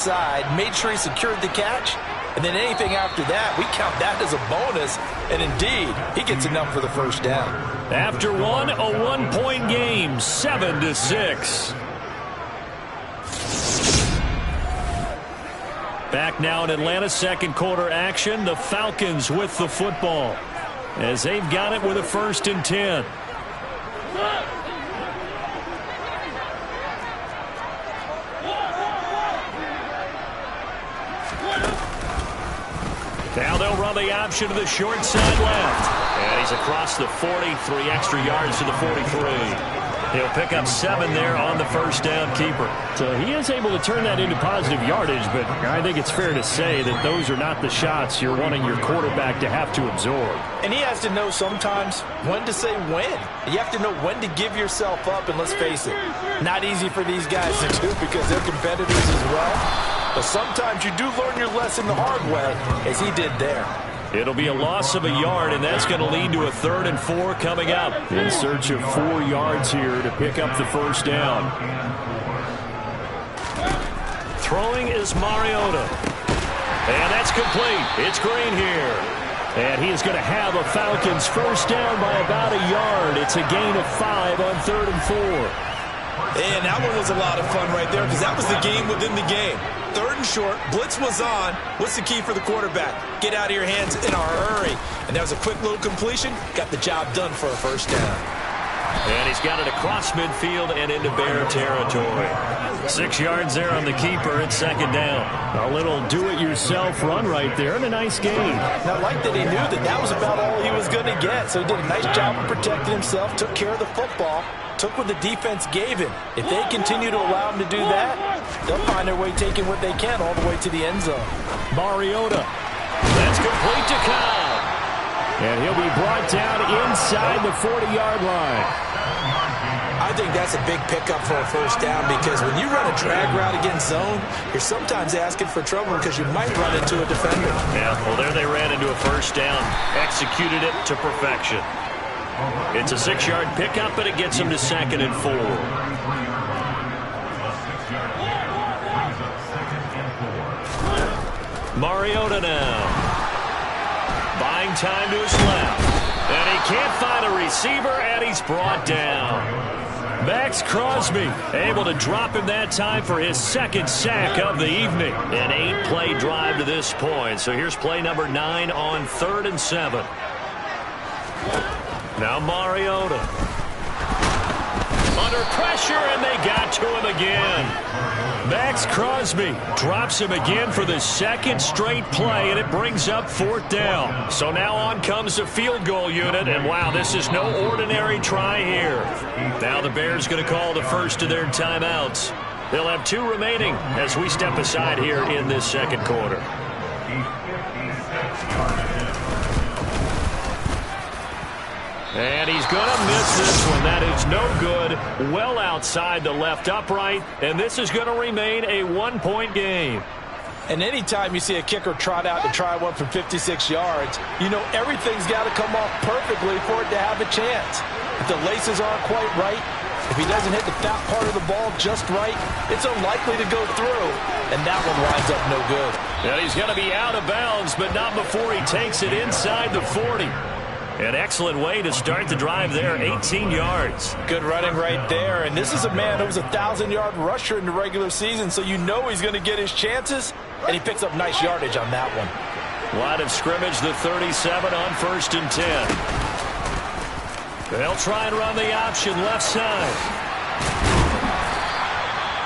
side, made sure he secured the catch, and then anything after that, we count that as a bonus, and indeed, he gets enough for the first down. After one, a 1-point game, 7-6. Back now in Atlanta's second quarter action, the Falcons with the football as they've got it with a 1st and 10. Now they'll run the option to the short side left. And he's across the 40, 3 extra yards to the 43. He'll pick up 7 there on the first down keeper. So he is able to turn that into positive yardage, but I think it's fair to say that those are not the shots you're wanting your quarterback to have to absorb. And he has to know sometimes when to say when. You have to know when to give yourself up, and let's face it, not easy for these guys to do because they're competitors as well. But sometimes you do learn your lesson the hard way, as he did there. It'll be a loss of a yard, and that's going to lead to a 3rd and 4 coming up. In search of 4 yards here to pick up the first down. Throwing is Mariota. And that's complete. It's Green here. And he is going to have a Falcons first down by about a yard. It's a gain of 5 on 3rd and 4. And that one was a lot of fun right there because that was the game within the game. 3rd and short, blitz was on. What's the key for the quarterback? Get out of your hands in a hurry. And that was a quick little completion. Got the job done for a first down. And he's got it across midfield and into Bear territory. 6 yards there on the keeper at 2nd down. A little do-it-yourself run right there and a nice gain. Now, I like that he knew that that was about all he was going to get. So he did a nice job of protecting himself, took care of the football, took what the defense gave him. If they continue to allow him to do that, they'll find their way taking what they can all the way to the end zone. Mariota. That's complete to Cobb. And he'll be brought down inside the 40-yard line. I think that's a big pickup for a first down because when you run a drag route against zone, you're sometimes asking for trouble because you might run into a defender. Yeah, well, there they ran into a first down. Executed it to perfection. It's a 6-yard pickup, and it gets him to 2nd and 4. Mariota now. Buying time to his left. And he can't find a receiver, and he's brought down. Max Crosby able to drop him that time for his 2nd sack of the evening. An 8-play drive to this point. So here's play number 9 on 3rd and 7. Now Mariota. Under pressure, and they got to him again. Max Crosby drops him again for the 2nd straight play, and it brings up 4th down. So now on comes the field goal unit, and wow, this is no ordinary try here. Now the Bears going to call the first of their timeouts. They'll have 2 remaining as we step aside here in this 2nd quarter. And he's going to miss this one. That is no good. Well outside the left upright. And this is going to remain a 1-point game. And anytime you see a kicker trot out to try one from 56 yards, you know everything's got to come off perfectly for it to have a chance. If the laces aren't quite right, if he doesn't hit the fat part of the ball just right, it's unlikely to go through. And that one winds up no good. And he's going to be out of bounds, but not before he takes it inside the 40. An excellent way to start the drive there, 18 yards. Good running right there. And this is a man who was a 1,000-yard rusher in the regular season, so you know he's going to get his chances, and he picks up nice yardage on that one. Line of scrimmage, the 37 on 1st and 10. They'll try and run the option left side.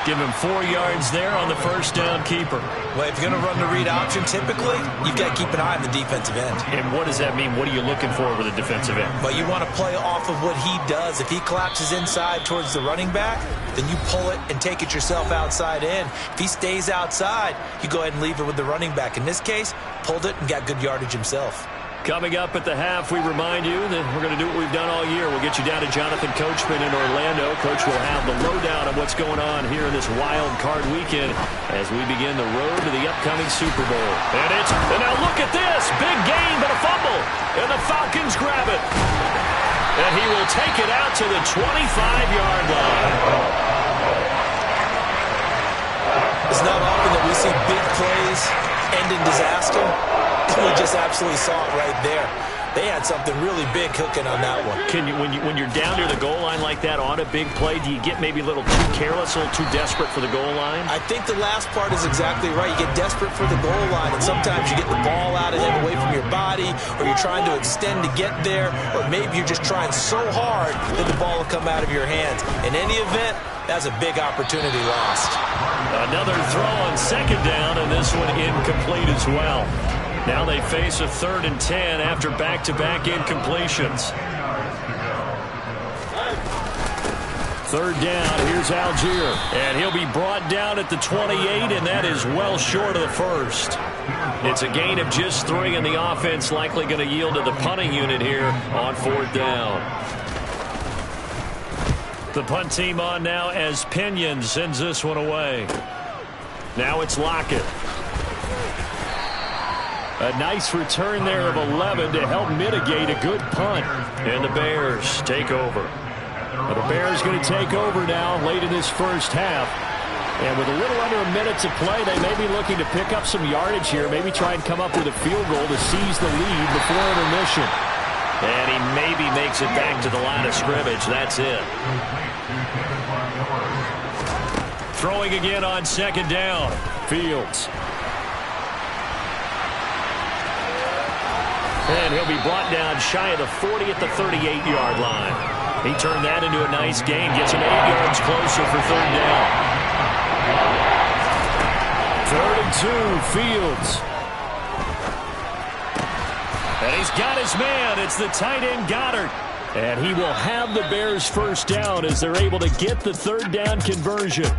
Give him 4 yards there on the first down keeper. Well, if you're going to run the read option, typically, you've got to keep an eye on the defensive end. And what does that mean? What are you looking for with a defensive end? Well, you want to play off of what he does. If he collapses inside towards the running back, then you pull it and take it yourself outside in. If he stays outside, you go ahead and leave it with the running back. In this case, pulled it and got good yardage himself. Coming up at the half, we remind you that we're going to do what we've done all year. We'll get you down to Jonathan Coachman in Orlando. Coach will have the lowdown of what's going on here in this wild card weekend as we begin the road to the upcoming Super Bowl. And now look at this. Big gain, but a fumble. And the Falcons grab it. And he will take it out to the 25-yard line. It's not often that we see big plays end in disaster. We just absolutely saw it right there. They had something really big cooking on that one. When you're down near the goal line like that on a big play, do you get maybe a little too careless, a little too desperate for the goal line? I think the last part is exactly right. You get desperate for the goal line, and sometimes you get the ball out ahead away from your body, or you're trying to extend to get there, or maybe you're just trying so hard that the ball will come out of your hands. In any event, that's a big opportunity lost. Another throw on second down, and this one incomplete as well. Now they face a 3rd and 10 after back-to-back incompletions. 3rd down, here's Algier. And he'll be brought down at the 28, and that is well short of the first. It's a gain of just 3, and the offense likely going to yield to the punting unit here on 4th down. The punt team on now as Pinion sends this one away. Now it's Lockett. A nice return there of 11 to help mitigate a good punt. And the Bears take over. The Bears going to take over now late in this first half. And with a little under a minute to play, they may be looking to pick up some yardage here. Maybe try and come up with a field goal to seize the lead before intermission. And he maybe makes it back to the line of scrimmage. That's it. Throwing again on 2nd down. Fields. And he'll be brought down shy of the 40 at the 38-yard line. He turned that into a nice gain. Gets him 8 yards closer for 3rd down. 3rd and 2, Fields. And he's got his man. It's the tight end, Goddard. And he will have the Bears' first down as they're able to get the 3rd down conversion.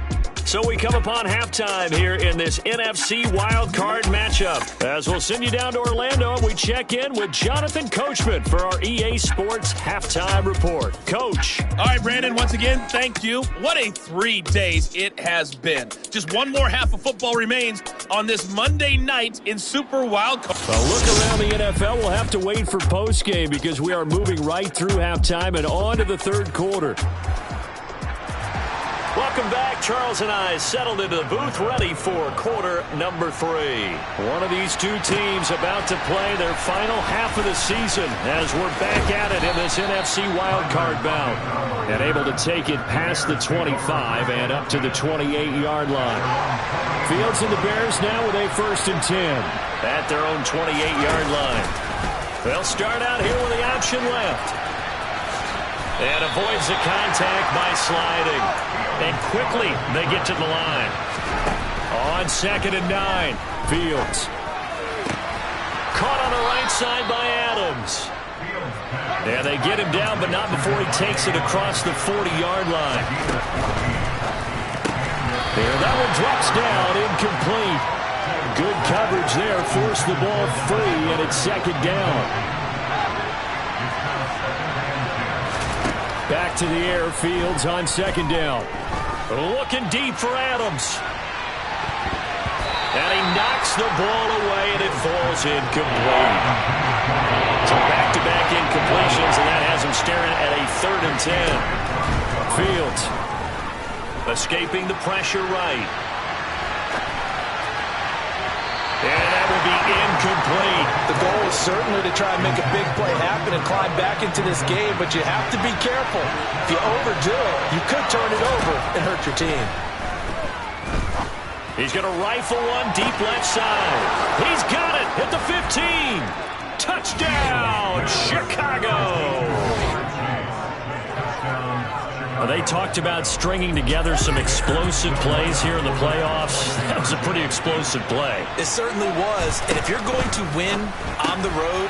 So we come upon halftime here in this NFC wildcard matchup. As we'll send you down to Orlando, we check in with Jonathan Coachman for our EA Sports Halftime Report. Coach. All right, Brandon, once again, thank you. What a 3 days it has been. Just one more half of football remains on this Monday night in Super Wildcard. A look around the NFL, we'll have to wait for postgame because we are moving right through halftime and on to the 3rd quarter. Welcome back. Charles and I settled into the booth ready for quarter number 3. One of these two teams about to play their final half of the season as we're back at it in this NFC wildcard bout. And able to take it past the 25 and up to the 28-yard line. Fields and the Bears now with a 1st and 10. At their own 28-yard line. They'll start out here with the option left. And avoids the contact by sliding. And quickly they get to the line. On 2nd and 9, Fields. Caught on the right side by Adams. And they get him down, but not before he takes it across the 40-yard line. And that one drops down, incomplete. Good coverage there, forced the ball free, and it's 2nd down. Back to the air, Fields on 2nd down. Looking deep for Adams. And he knocks the ball away, and it falls incomplete. So back-to-back incompletions, and that has him staring at a 3rd and 10. Fields escaping the pressure right. And that will be incomplete. The goal is certainly to try and make a big play happen and climb back into this game, but you have to be careful. If you overdo it, you could turn it over and hurt your team. He's going to rifle one deep left side. He's got it at the 15. Touchdown, Chicago. They talked about stringing together some explosive plays here in the playoffs. That was a pretty explosive play. It certainly was. And if you're going to win on the road,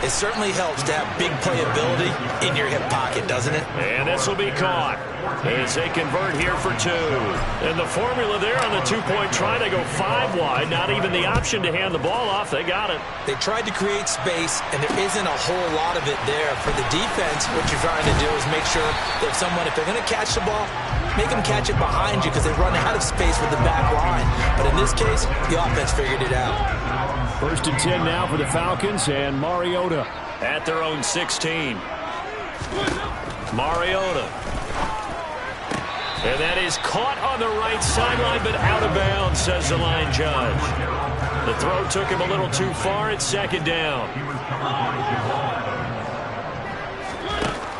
it certainly helps to have big playability in your hip pocket, doesn't it? And this will be caught as they convert here for 2. And the formula there on the 2-point try, they go 5 wide. Not even the option to hand the ball off. They got it. They tried to create space, and there isn't a whole lot of it there. For the defense, what you're trying to do is make sure that if they're going to catch the ball, make them catch it behind you because they run out of space with the back line. But in this case, the offense figured it out. 1st and 10 now for the Falcons, and Mariota at their own 16. Mariota And that is caught on the right sideline, but out of bounds, says the line judge. The throw took him a little too far. It's second down.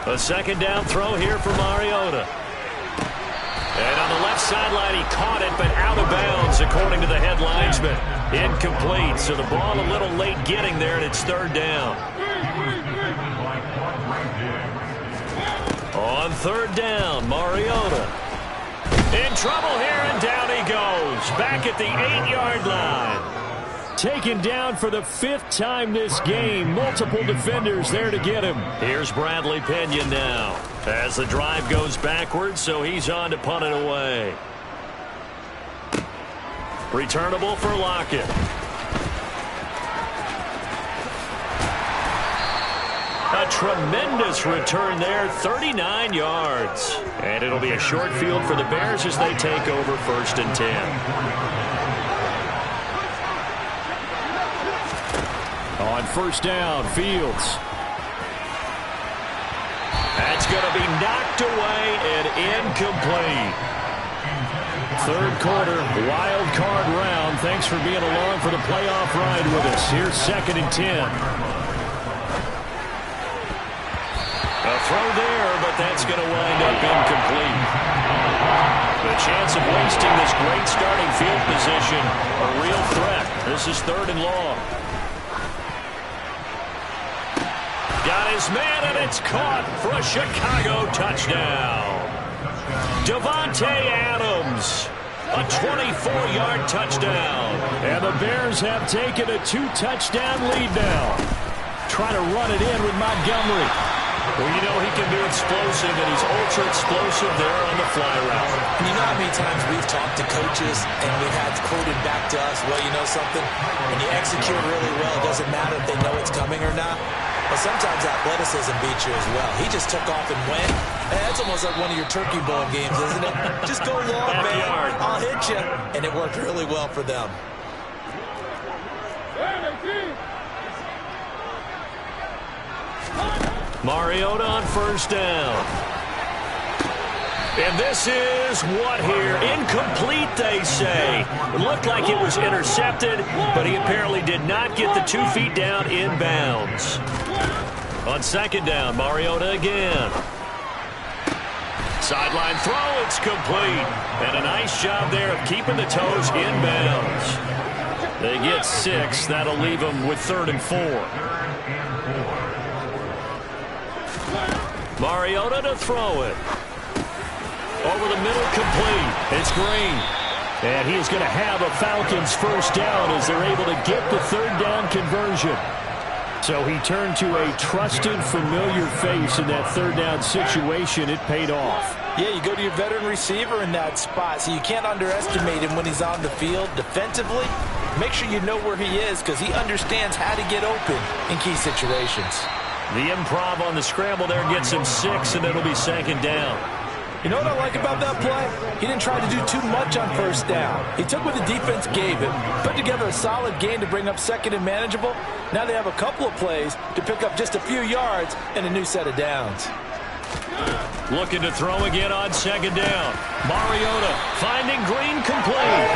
A second down throw here for Mariota. And on the left sideline, he caught it, but out of bounds, according to the head linesman. Incomplete, so the ball a little late getting there, and it's third down. On third down, Mariota. In trouble here, and down he goes. Back at the 8-yard line. Taken down for the 5th time this game. Multiple defenders there to get him. Here's Bradley Pinion now. As the drive goes backwards, so he's on to punt it away. Returnable for Lockett. A tremendous return there, 39 yards. And it'll be a short field for the Bears as they take over 1st and 10. On first down, Fields. That's going to be knocked away and incomplete. Third quarter, wild card round. Thanks for being along for the playoff ride with us. Here's 2nd and 10. A throw there, but that's going to wind up incomplete. The chance of wasting this great starting field position, a real threat. This is 3rd and long. Got his man, and it's caught for a Chicago touchdown. Davante Adams, a 24-yard touchdown. And the Bears have taken a 2-touchdown lead now. Trying to run it in with Montgomery. Well, you know he can be explosive, and he's ultra-explosive there on the fly route. You know how many times we've talked to coaches and we've had quoted back to us, well, you know something? When you execute really well, it doesn't matter if they know it's coming or not. But sometimes athleticism beats you as well. He just took off and went. And that's almost like one of your turkey bowl games, isn't it? Just go long, man. I'll hit you. And it worked really well for them. Mariota on first down. And this is what here? Incomplete, they say. It looked like it was intercepted, but he apparently did not get the 2 feet down in bounds. On second down, Mariota again. Sideline throw, it's complete. And a nice job there of keeping the toes in bounds. They get 6. That'll leave them with 3rd and 4. Mariota to throw it. Over the middle, complete. It's Green. And he's going to have a Falcons first down as they're able to get the 3rd down conversion. So he turned to a trusted, familiar face in that 3rd down situation. It paid off. Yeah, you go to your veteran receiver in that spot, so you can't underestimate him when he's on the field defensively. Make sure you know where he is because he understands how to get open in key situations. The improv on the scramble there gets him 6, and it'll be 2nd down. You know what I like about that play? He didn't try to do too much on first down. He took what the defense gave him, put together a solid game to bring up 2nd and manageable. Now they have a couple of plays to pick up just a few yards and a new set of downs. Looking to throw again on 2nd down. Mariota finding Green complete.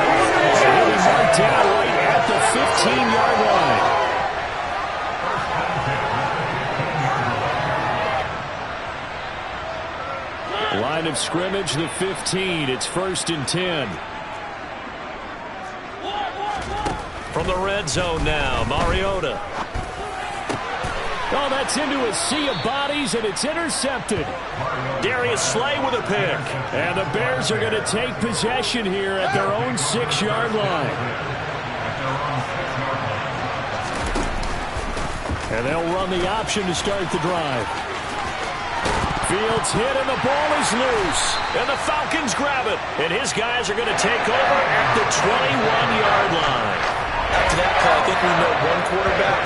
He'll be marked down right at the 15-yard line. Line of scrimmage, the 15. It's 1st and 10. From the red zone now, Mariota. Oh, that's into a sea of bodies, and it's intercepted. Darius Slay with a pick. And the Bears are going to take possession here at their own 6-yard line. And they'll run the option to start the drive. Fields hit, and the ball is loose. And the Falcons grab it. And his guys are going to take over at the 21-yard line. After that play, I think we know one quarterback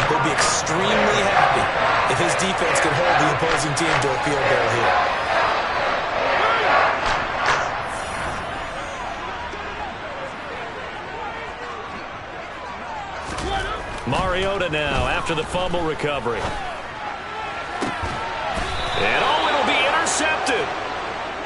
will be extremely happy if his defense can hold the opposing team to a field goal here. Mariota now after the fumble recovery. And oh, it'll be intercepted.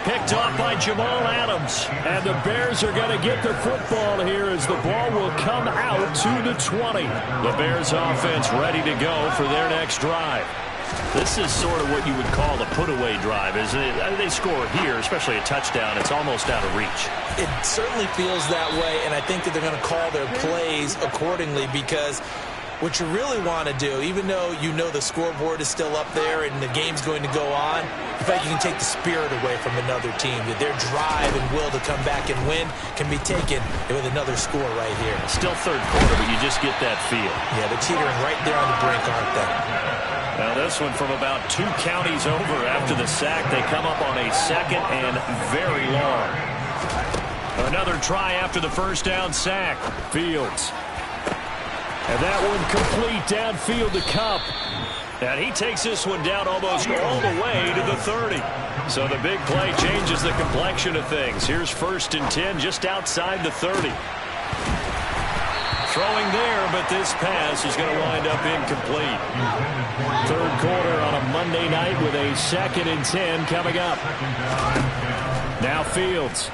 Picked off by Jamal Adams. And the Bears are going to get the football here as the ball will come out to the 20. The Bears offense ready to go for their next drive. This is sort of what you would call a put-away drive, isn't it? I mean, they score here, especially a touchdown. It's almost out of reach. It certainly feels that way, and I think that they're going to call their plays accordingly because what you really want to do, even though you know the scoreboard is still up there and the game's going to go on, in fact, you can take the spirit away from another team, that their drive and will to come back and win can be taken with another score right here. Still third quarter, but you just get that feel. Yeah, they're teetering right there on the brink, aren't they? Now this one from about 2 counties over after the sack. They come up on a second and very long. Another try after the first down sack. Fields. And that one complete downfield to Kupp. And he takes this one down almost all the way to the 30. So the big play changes the complexion of things. Here's 1st and 10 just outside the 30. Throwing there, but this pass is going to wind up incomplete. Third quarter on a Monday night with a 2nd and 10 coming up. Now Fields.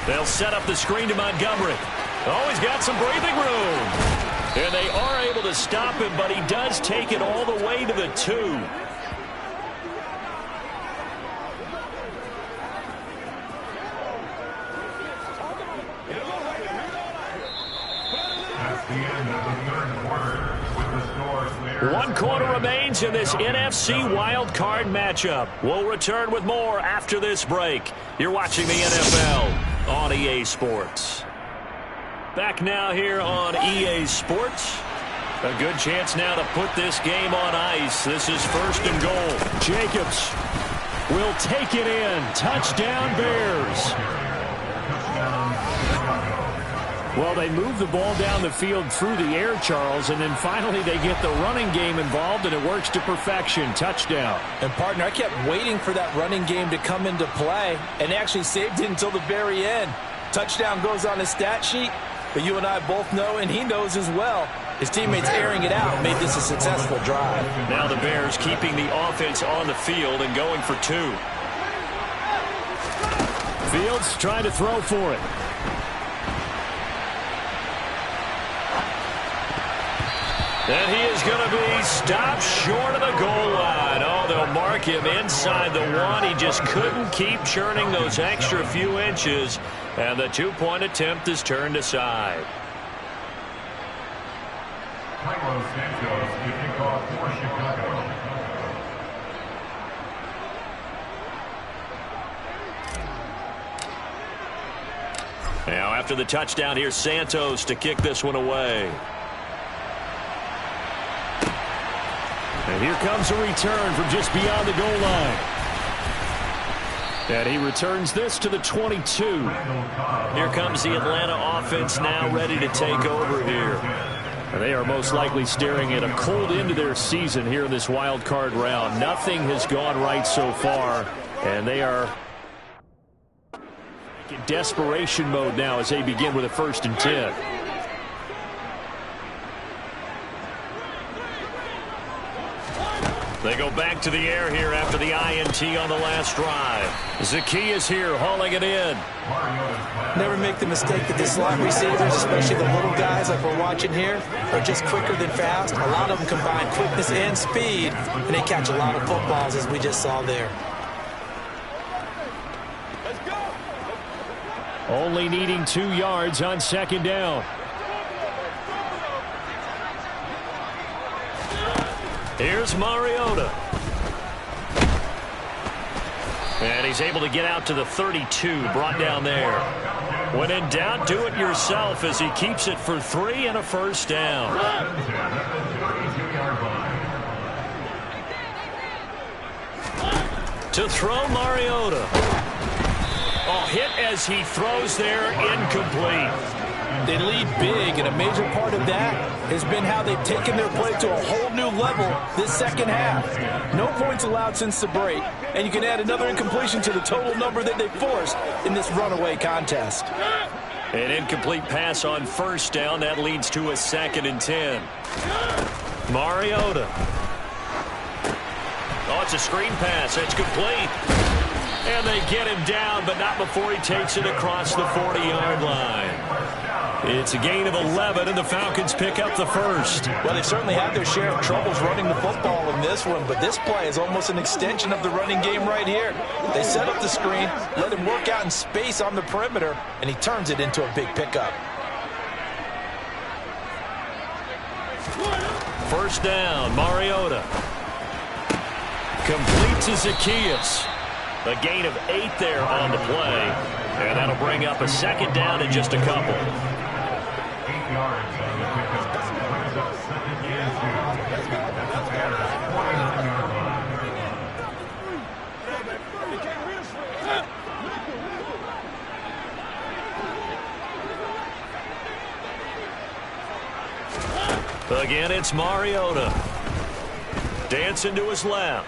They'll set up the screen to Montgomery. Oh, he's got some breathing room. And they are able to stop him, but he does take it all the way to the 2. One quarter remains in this NFC Wild Card matchup. We'll return with more after this break. You're watching the NFL on EA Sports. Back now here on EA Sports. A good chance now to put this game on ice. This is 1st and goal. Jacobs will take it in. Touchdown Bears. Well, they move the ball down the field through the air, Charles, and then finally they get the running game involved, and it works to perfection. Touchdown. And, partner, I kept waiting for that running game to come into play, and they actually saved it until the very end. Touchdown goes on the stat sheet, but you and I both know, and he knows as well, his teammates airing it out made this a successful drive. Now the Bears keeping the offense on the field and going for 2. Fields trying to throw for it. And he is going to be stopped short of the goal line. Oh, they'll mark him inside the 1. He just couldn't keep churning those extra few inches. And the 2-point attempt is turned aside. Now after the touchdown, here's Santos to kick this one away. And here comes a return from just beyond the goal line. And he returns this to the 22. Here comes the Atlanta offense now ready to take over here. And they are most likely staring at a cold end to their season here in this wild card round. Nothing has gone right so far, and they are in desperation mode now as they begin with a 1st and 10. They go back to the air here after the INT on the last drive. Zaccheaus here hauling it in. Never make the mistake that the slot receivers, especially the little guys like we're watching here, are just quicker than fast. A lot of them combine quickness and speed, and they catch a lot of footballs as we just saw there. Only needing 2 yards on 2nd down. Here's Mariota. And he's able to get out to the 32, brought down there. When in doubt, do it yourself as he keeps it for 3 and a 1st down. To throw Mariota. Oh, hit as he throws there, incomplete. They lead big, and a major part of that has been how they've taken their play to a whole new level this 2nd half. No points allowed since the break, and you can add another incompletion to the total number that they forced in this runaway contest. An incomplete pass on 1st down. That leads to a 2nd and 10. Mariota. Oh, it's a screen pass. It's complete. And they get him down, but not before he takes it across the 40-yard line. It's a gain of 11, and the Falcons pick up the first. Well, they've certainly had their share of troubles running the football in this one, but this play is almost an extension of the running game right here. They set up the screen, let him work out in space on the perimeter, and he turns it into a big pickup. First down, Mariota. Complete to Zaccheaus. A gain of 8 there on the play. And that'll bring up a second down in just a couple. Again, it's Mariota. Dancing to his left.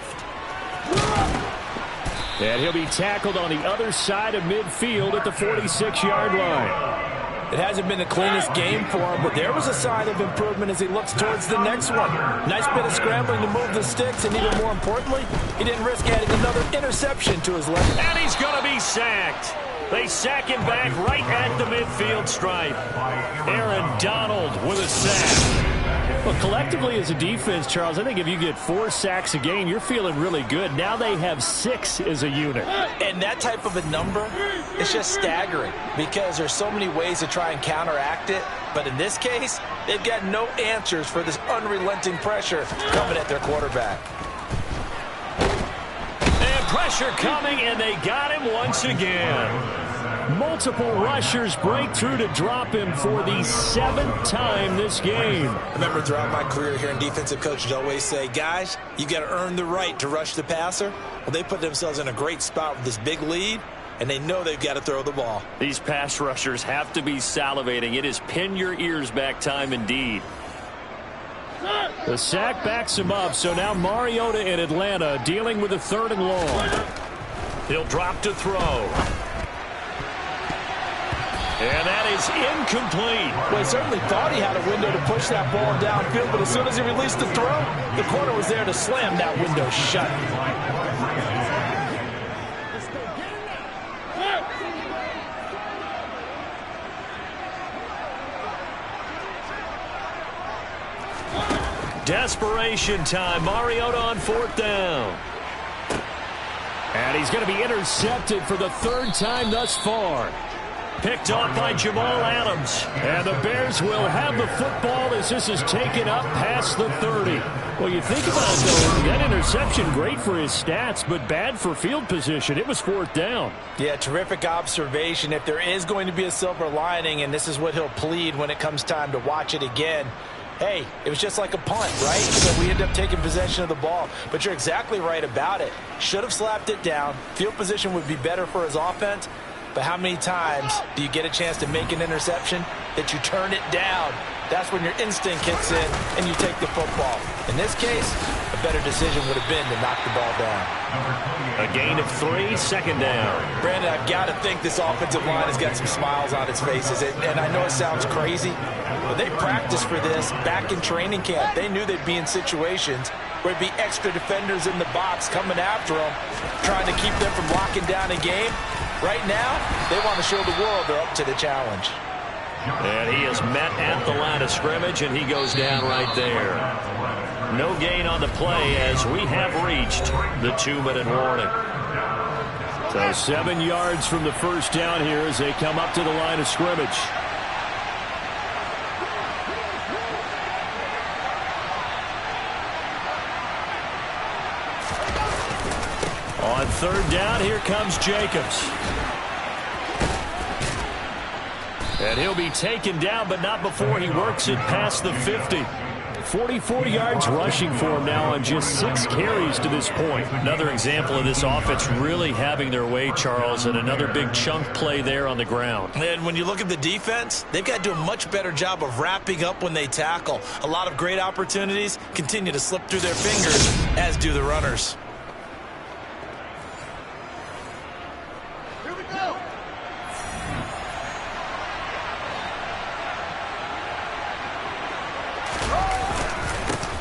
And he'll be tackled on the other side of midfield at the 46-yard line. It hasn't been the cleanest game for him, but there was a sign of improvement as he looks towards the next one. Nice bit of scrambling to move the sticks, and even more importantly, he didn't risk adding another interception to his left. And he's going to be sacked. They sack him back right at the midfield stripe. Aaron Donald with a sack. Well, collectively as a defense, Charles, I think if you get 4 sacks a game, you're feeling really good. Now they have 6 as a unit. And that type of a number is just staggering because there's so many ways to try and counteract it. But in this case, they've got no answers for this unrelenting pressure coming at their quarterback. And pressure coming, and they got him once again. Multiple rushers break through to drop him for the 7th time this game. I remember throughout my career here in defensive coaches always say, guys, you got to earn the right to rush the passer. Well, they put themselves in a great spot with this big lead, and they know they've got to throw the ball. These pass rushers have to be salivating. It is pin your ears back time indeed. The sack backs him up, so now Mariota in Atlanta dealing with a 3rd and long. He'll drop to throw. And that is incomplete. Well, he certainly thought he had a window to push that ball downfield, but as soon as he released the throw, the corner was there to slam that window shut. Desperation time. Mariota on 4th down. And he's going to be intercepted for the 3rd time thus far. Picked off by Jamal Adams. And the Bears will have the football as this is taken up past the 30. Well, you think about it, though, that interception, great for his stats, but bad for field position. It was 4th down. Yeah, terrific observation. If there is going to be a silver lining, and this is what he'll plead when it comes time to watch it again, hey, it was just like a punt, right? So we end up taking possession of the ball. But you're exactly right about it. Should have slapped it down. Field position would be better for his offense. But how many times do you get a chance to make an interception that you turn it down? That's when your instinct kicks in and you take the football. In this case, a better decision would have been to knock the ball down. A gain of 3, 2nd down. Brandon, I've got to think this offensive line has got some smiles on its faces. And I know it sounds crazy, but they practiced for this back in training camp. They knew they'd be in situations where it'd be extra defenders in the box coming after them, trying to keep them from locking down a game. Right now, they want to show the world they're up to the challenge. And he is met at the line of scrimmage, and he goes down right there. No gain on the play as we have reached the 2-minute warning. So 7 yards from the first down here as they come up to the line of scrimmage. On 3rd down, here comes Jacobs. And he'll be taken down, but not before he works it past the 50. 44 yards rushing for him now on just 6 carries to this point. Another example of this offense really having their way, Charles, and another big chunk play there on the ground. And when you look at the defense, they've got to do a much better job of wrapping up when they tackle. A lot of great opportunities continue to slip through their fingers, as do the runners.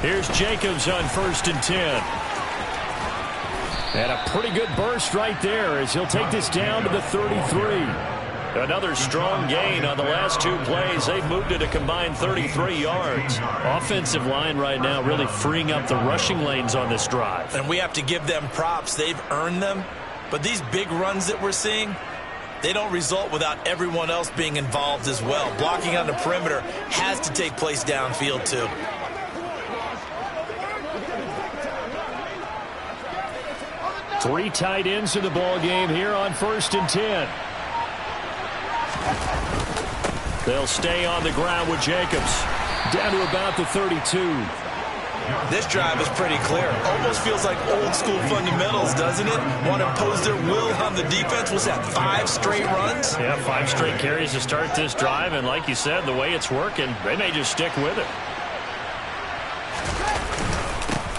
Here's Jacobs on 1st and 10. And a pretty good burst right there as he'll take this down to the 33. Another strong gain on the last two plays. They've moved it a combined 33 yards. Offensive line right now really freeing up the rushing lanes on this drive. And we have to give them props. They've earned them. But these big runs that we're seeing, they don't result without everyone else being involved as well. Blocking on the perimeter has to take place downfield too. Three tight ends in the ball game here on 1st and 10. They'll stay on the ground with Jacobs. Down to about the 32. This drive is pretty clear. Almost feels like old school fundamentals, doesn't it? Want to impose their will on the defense. Was that 5 straight runs? Yeah, 5 straight carries to start this drive. And like you said, the way it's working, they may just stick with it.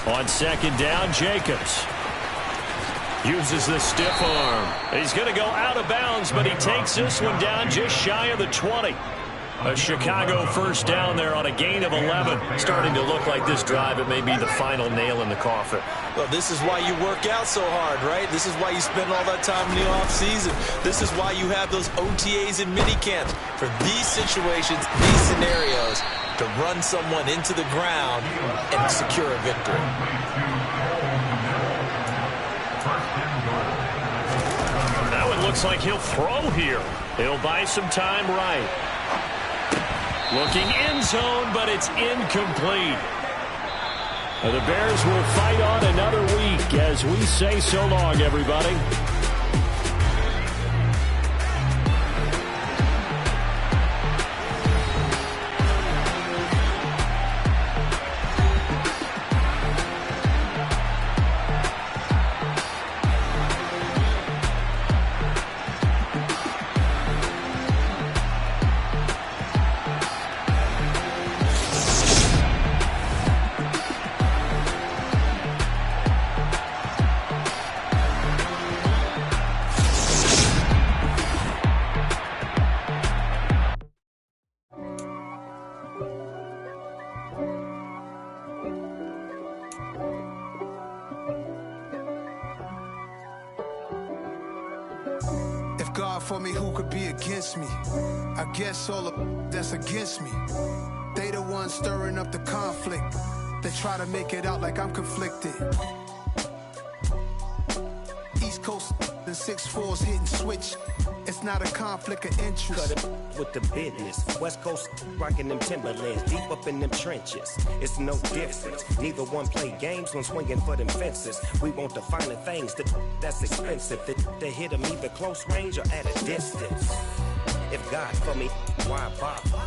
On 2nd down, Jacobs uses the stiff arm. He's going to go out of bounds, but he takes this one down just shy of the 20. A Chicago first down there on a gain of 11. Starting to look like this drive, it may be the final nail in the coffin. Well, this is why you work out so hard, right? This is why you spend all that time in the offseason. This is why you have those OTAs and minicamps. For these situations, these scenarios, to run someone into the ground and secure a victory. Now it looks like he'll throw here. He'll buy some time right. Looking end zone, but it's incomplete. The Bears will fight on another week as we say so long, everybody. God for me, who could be against me? I guess all of that's against me. They the ones stirring up the conflict. They try to make it out like I'm conflicted. East Coast and 6'4's hitting switch. It's not a conflict of interest. Cut it with the business. West Coast rocking them Timberlands, deep up in them trenches. It's no difference. Neither one play games when swinging for them fences. We want the finer things that's expensive. They hit them either close range or at a distance. If God for me, why bother?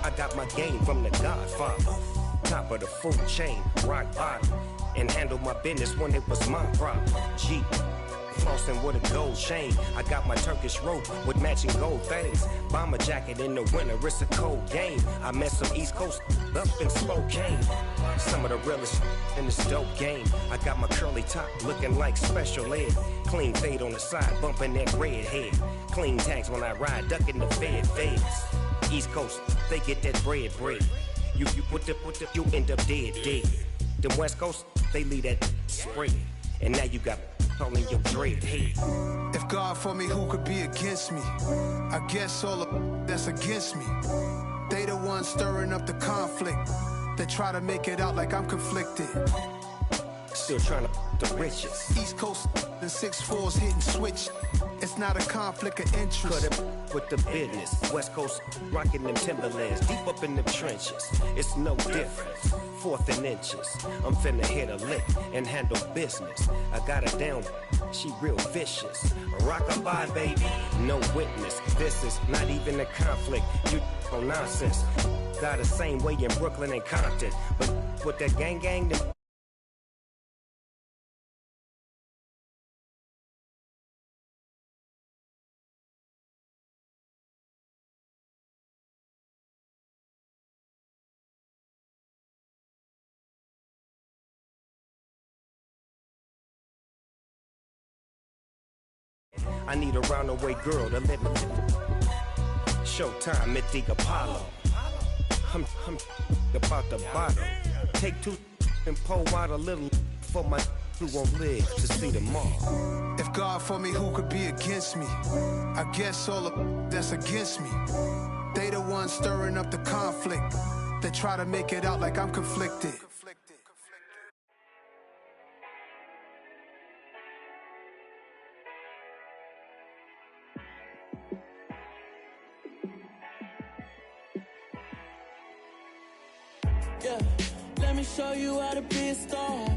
I got my game from the Godfather. Top of the food chain, rock bottom. And handle my business when it was my problem. G. Flossing with a gold chain. I got my Turkish rope with matching gold things. Bomber jacket in the winter, it's a cold game. I met some East Coast up in Spokane. Some of the realest in this dope game. I got my curly top looking like special ed. Clean fade on the side, bumping that red head. Clean tags when I ride, ducking the feds. East Coast, they get that bread. You end up dead. Them West Coast, they leave that spread. And now you got calling your dread head. If God for me, who could be against me? I guess all of that's against me. They the ones stirring up the conflict. They try to make it out like I'm conflicted. Still trying to the riches. East Coast and 6'4's hitting switch. It's not a conflict of interest. Cut it with the business. West Coast rocking them Timberlands, deep up in them trenches. It's no difference. 4th and inches. I'm finna hit a lick and handle business. I got her down. She real vicious. Rockabye, baby. No witness. This is not even a conflict. You on nonsense. Got the same way in Brooklyn and Compton. But with that gang, them I need a roundaway girl to live with. Showtime at the Apollo. I'm about the bottle. Take 2 and pour out a little for my who won't live to see tomorrow. If God for me, who could be against me? I guess all the that's against me. They the ones stirring up the conflict. They try to make it out like I'm conflicted. Yeah, let me show you how to be a star.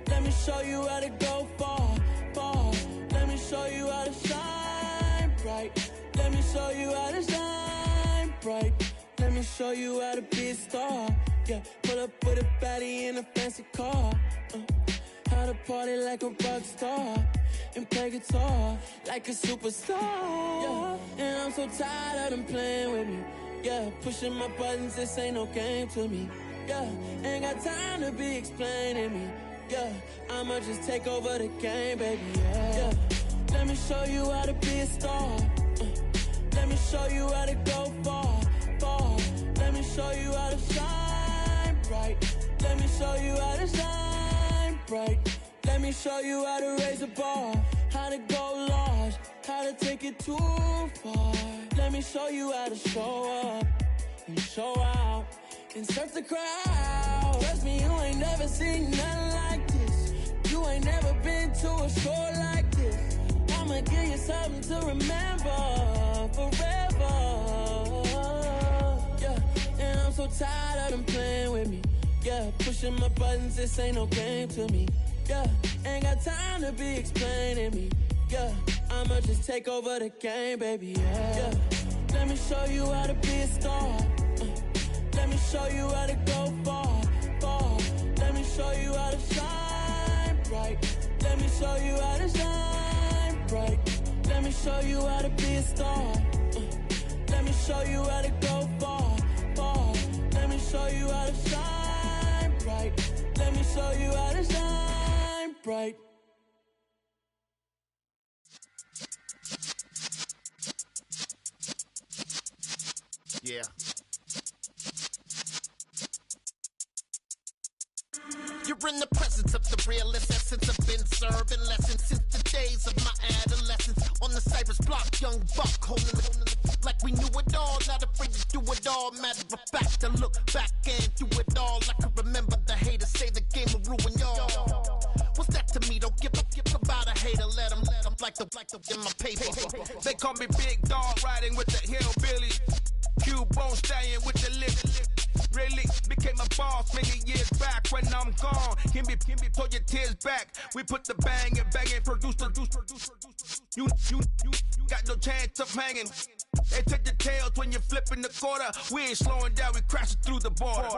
Let me show you how to go far, far. Let me show you how to shine bright. Let me show you how to shine bright. Let me show you how to be a star. Yeah, pull up with a baddie in a fancy car. How to party like a rock star and play guitar like a superstar. Yeah, and I'm so tired of them playing with me. Yeah, pushing my buttons, this ain't no game to me. Yeah, ain't got time to be explaining me. Yeah, I'ma just take over the game, baby. Yeah, let me show you how to be a star. Let me show you how to go far, far. Let me show you how to shine bright. Let me show you how to shine bright. Let me show you how to raise a bar, how to go large, how to take it too far. Let me show you how to show up and show out and surf the crowd. Trust me, you ain't never seen nothing like this. You ain't never been to a show like this. I'ma give you something to remember forever. Yeah, and I'm so tired of them playing with me. Yeah, pushing my buttons, this ain't no game to me. Yeah, ain't got time to be explaining me. Yeah, I'ma just take over the game, baby. Yeah, let me show you how to be a star. Let me show you how to go far, far. Let me show you how to shine bright. Let me show you how to shine bright. Let me show you how to be a star. Let me show you how to go far, far. Let me show you how to shine bright. Let me show you how to shine bright. Yeah. You're in the presence of the realest essence. I've been serving lessons since the days of my adolescence. On the Cypress block, young buck holding it like we knew it all. Not afraid to do it all. Matter of fact, to look back and do it all. I can remember the haters say the game will ruin y'all. What's that to me? Don't give about a hater. Let them like the in my paper. They call me Big Dog, riding with the hillbilly. Cubone staying with the lip. Really became a boss many years back. When I'm gone, can be pull your tears back. We put the bang and produce. You got no chance of hanging. They take your tails when you're flipping the quarter. We ain't slowing down, we crashing through the border.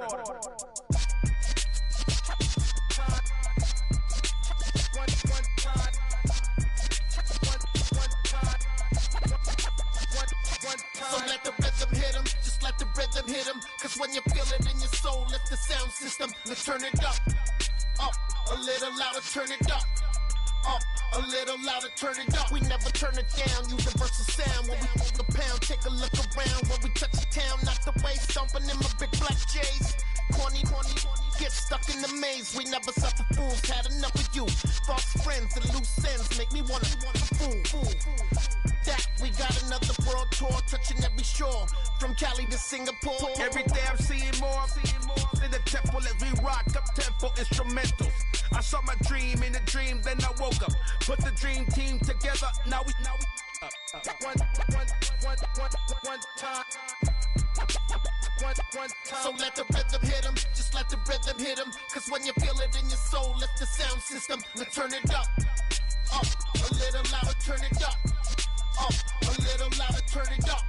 So let the rhythm hit him, just let the rhythm hit him. Cause when you feel it in your soul, lift the sound system. Let's turn it up, a little louder, turn it up, a little louder, turn it up. We never turn it down, universal sound. When we hold the pound, take a look around. When we touch the town, not the way, stomping in my big black J's. Corny, get stuck in the maze. We never suffer fools, had enough of you. False friends and loose ends make me wanna fool. That we got another world tour, touching every shore, from Cali to Singapore. Every day I'm seeing more in the temple as we rock up tempo instrumentals. I saw my dream in a dream, then I woke up. Put the dream team together, now we one time. So let the rhythm hit him, just let the rhythm hit him. Cause when you feel it in your soul, lift the sound system. Let's turn it up, a little louder, turn it up, a little louder, turn it up.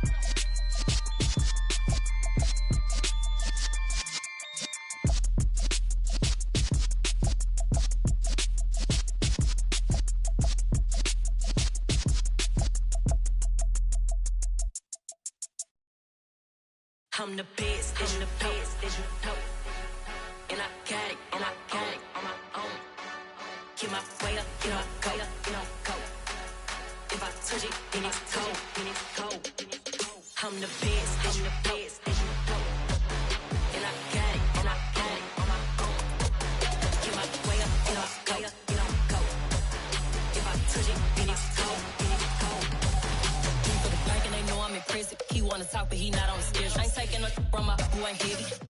I'm the best, and the best, as you know. And I got it, on my own. Get my way up, get my go, go. If I touch it, then it's cold, I'm the best, and the best, as you know. And I got it, on my own. Get my way up, get my go. talk, but he not on schedule. I ain't taking no from my boy heavy.